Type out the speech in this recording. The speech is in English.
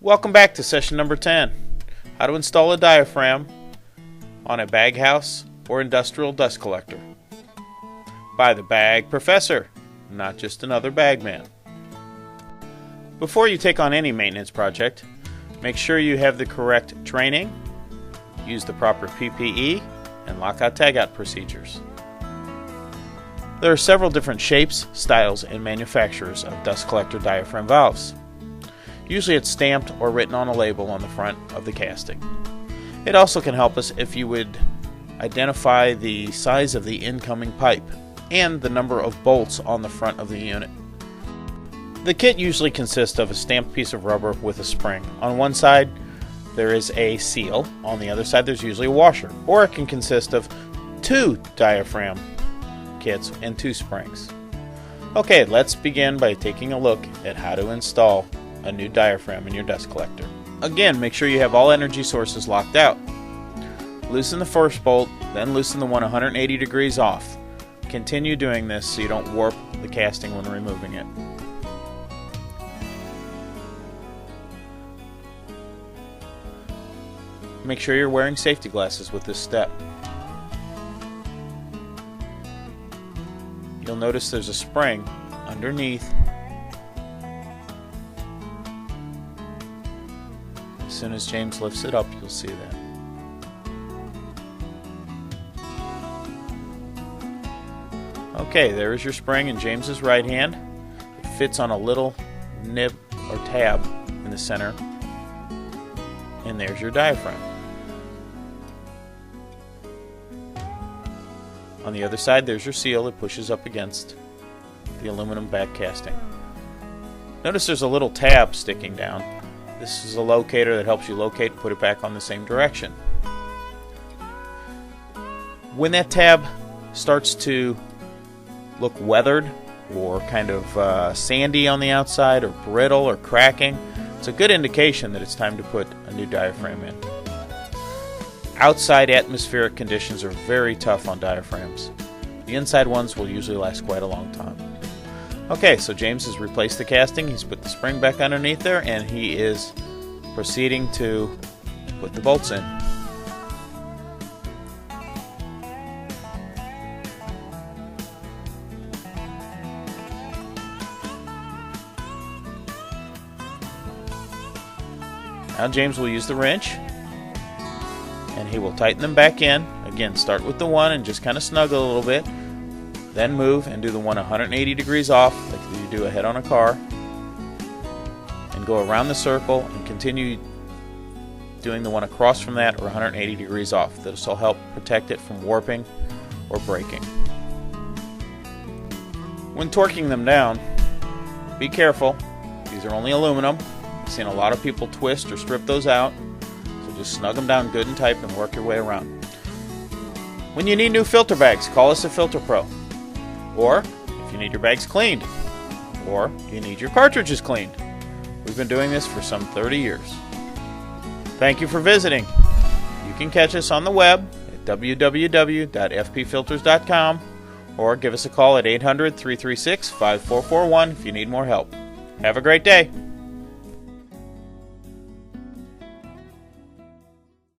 Welcome back to session number 10. How to install a diaphragm on a bag house or industrial dust collector. By the Bag Professor, not just another bag man. Before you take on any maintenance project, make sure you have the correct training, use the proper PPE, and lockout-tagout procedures. There are several different shapes, styles, and manufacturers of dust collector diaphragm valves. Usually it's stamped or written on a label on the front of the casting. It also can help us if you would identify the size of the incoming pipe and the number of bolts on the front of the unit. The kit usually consists of a stamped piece of rubber with a spring. On one side there is a seal, on the other side there's usually a washer, or it can consist of 2 diaphragm kits and 2 springs. Okay, let's begin by taking a look at how to install a new diaphragm in your dust collector. Again, make sure you have all energy sources locked out. Loosen the first bolt, then loosen the one 180 degrees off. Continue doing this so you don't warp the casting when removing it. Make sure you're wearing safety glasses with this step. You'll notice there's a spring underneath. As soon as James lifts it up, you'll see that. Okay, there is your spring in James's right hand. It fits on a little nib or tab in the center. And there's your diaphragm. On the other side, there's your seal that pushes up against the aluminum back casting. Notice there's a little tab sticking down. This is a locator that helps you locate and put it back on the same direction. When that tab starts to look weathered or kind of sandy on the outside or brittle or cracking, it's a good indication that it's time to put a new diaphragm in. Outside atmospheric conditions are very tough on diaphragms. The inside ones will usually last quite a long time. Okay, so James has replaced the casting, he's put the spring back underneath there, and he is proceeding to put the bolts in. Now James will use the wrench, and he will tighten them back in. Again, start with the one and just kind of snuggle a little bit. Then move and do the one 180 degrees off, like you do a head on a car. And go around the circle and continue doing the one across from that or 180 degrees off. This will help protect it from warping or breaking. When torquing them down, be careful. These are only aluminum. I've seen a lot of people twist or strip those out. So just snug them down good and tight and work your way around. When you need new filter bags, call us at Filter Pro. Or if you need your bags cleaned, or you need your cartridges cleaned. We've been doing this for some 30 years. Thank you for visiting. You can catch us on the web at www.fpfilters.com or give us a call at 800-336-5441 if you need more help. Have a great day.